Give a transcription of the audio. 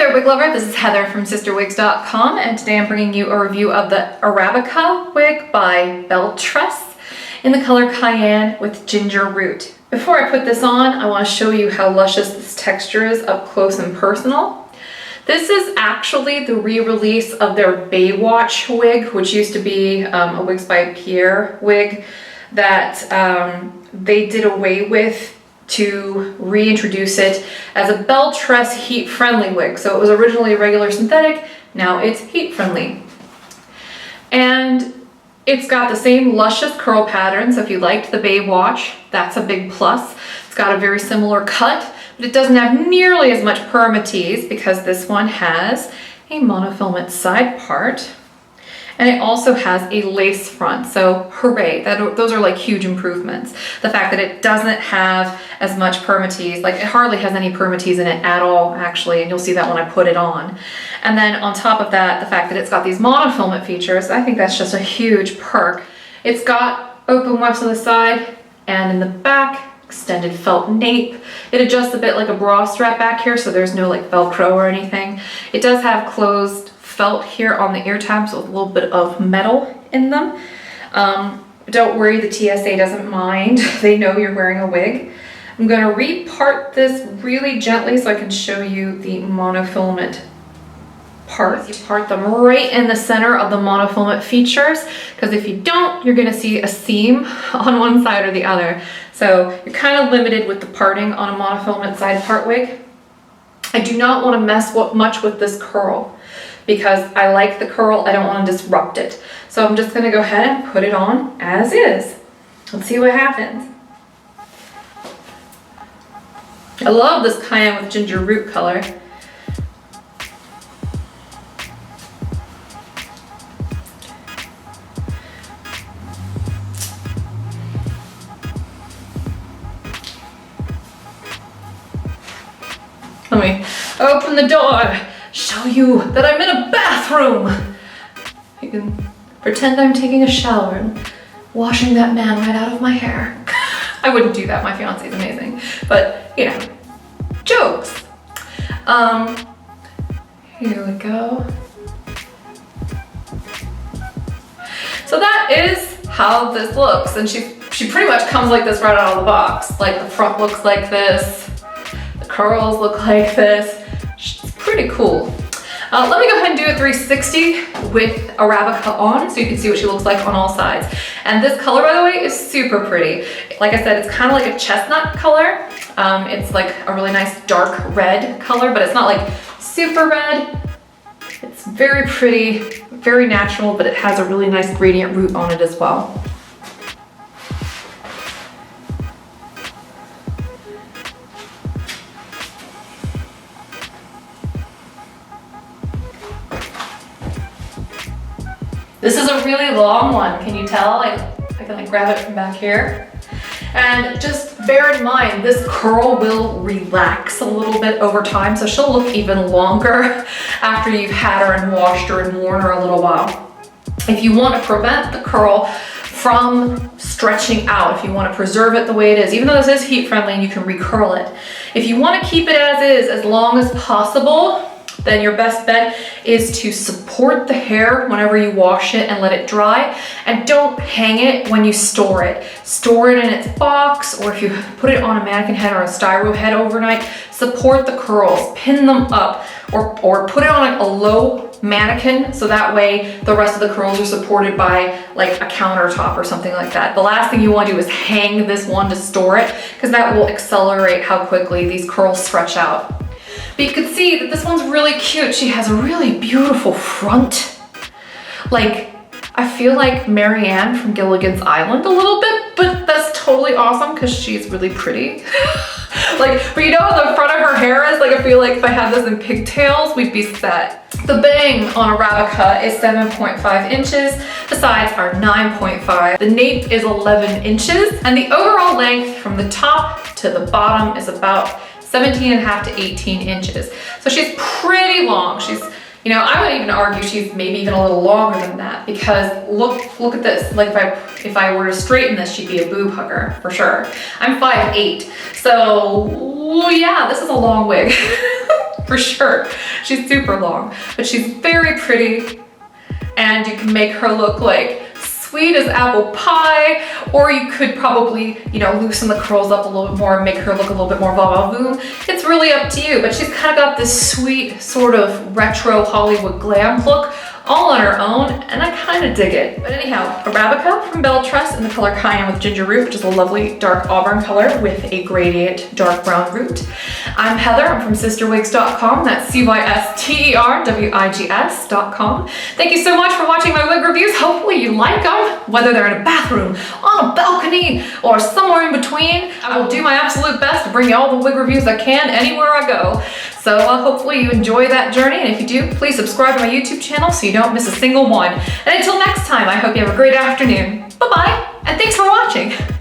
there, wig lover. This is Heather from CysterWigs.com, and today I'm bringing you a review of the Arabica wig by BelleTress in the color Cayenne with ginger root. Before I put this on, I want to show you how luscious this texture is up close and personal. This is actually the re-release of their Baywatch wig, which used to be a Wigs by Pierre wig that they did away with to reintroduce it as a BelleTress heat-friendly wig. So it was originally a regular synthetic, now it's heat-friendly. And it's got the same luscious curl pattern, so if you liked the Baywatch, that's a big plus. It's got a very similar cut, but it doesn't have nearly as much permatease because this one has a monofilament side part. And it also has a lace front, so hooray, those are like huge improvements. The fact that it doesn't have as much permatease, like it hardly has any permatease in it at all actually, and you'll see that when I put it on. And then on top of that, the fact that it's got these monofilament features, I think that's just a huge perk. It's got open wefts on the side and in the back, extended felt nape. It adjusts a bit like a bra strap back here, so there's no like Velcro or anything. It does have closed felt here on the ear tabs with a little bit of metal in them. Don't worry, the TSA doesn't mind. They know you're wearing a wig. I'm gonna repart this really gently so I can show you the monofilament parts. You part them right in the center of the monofilament features, because if you don't, you're gonna see a seam on one side or the other. So you're kind of limited with the parting on a monofilament side part wig. I do not want to mess much with this curl, because I like the curl, I don't want to disrupt it. So I'm just gonna go ahead and put it on as is. Let's see what happens. I love this Cayenne with ginger root color. Let me open the door. Show you that I'm in a bathroom. I can pretend I'm taking a shower and washing that man right out of my hair. I wouldn't do that, my fiance is amazing. But, you know, jokes. Here we go. So that is how this looks. And she pretty much comes like this right out of the box. Like the front looks like this, the curls look like this. It's pretty cool. Let me go ahead and do a 360 with Arabica on so you can see what she looks like on all sides. And this color, by the way, is super pretty. Like I said, it's kind of like a chestnut color. It's like a really nice dark red color, but it's not like super red. It's very pretty, very natural, but it has a really nice gradient root on it as well. This is a really long one, can you tell? I can like grab it from back here. And just bear in mind, this curl will relax a little bit over time, so she'll look even longer after you've had her and washed her and worn her a little while. If you want to prevent the curl from stretching out, if you want to preserve it the way it is, even though this is heat friendly and you can recurl it, if you want to keep it as is as long as possible, then your best bet is to support the hair whenever you wash it and let it dry, and don't hang it when you store it. Store it in its box, or if you put it on a mannequin head or a styro head overnight, support the curls, pin them up, or put it on a low mannequin so that way the rest of the curls are supported by like a countertop or something like that. The last thing you want to do is hang this one to store it, because that will accelerate how quickly these curls stretch out. But you can see that this one's really cute. She has a really beautiful front. Like, I feel like Marianne from Gilligan's Island a little bit, but that's totally awesome because she's really pretty. Like, but you know how the front of her hair is? Like, I feel like if I had this in pigtails, we'd be set. The bang on Arabica is 7.5 inches. The sides are 9.5. The nape is 11 inches. And the overall length from the top to the bottom is about 17.5 to 18 inches. So she's pretty long. She's, you know, I would even argue she's maybe even a little longer than that, because look at this. Like if I were to straighten this, she'd be a boob hugger for sure. I'm 5'8", so yeah, this is a long wig. for sure. She's super long, but she's very pretty, and you can make her look like sweet as apple pie, or you could probably, you know, loosen the curls up a little bit more and make her look a little bit more va-va-voom. It's really up to you, but she's kind of got this sweet sort of retro Hollywood glam look all on her own, and I kind of dig it. But anyhow, Arabica from BelleTress in the color Cayenne with ginger root, which is a lovely dark auburn color with a gradient dark brown root. I'm Heather, I'm from CysterWigs.com, that's CysterWigs.com. Thank you so much for watching my wig reviews. Hopefully you like them, whether they're in a bathroom, on a balcony, or somewhere in between. I will do my absolute best to bring you all the wig reviews I can anywhere I go. So hopefully you enjoy that journey, and if you do, please subscribe to my YouTube channel so you don't miss a single one. And until next time, I hope you have a great afternoon. Bye-bye, and thanks for watching.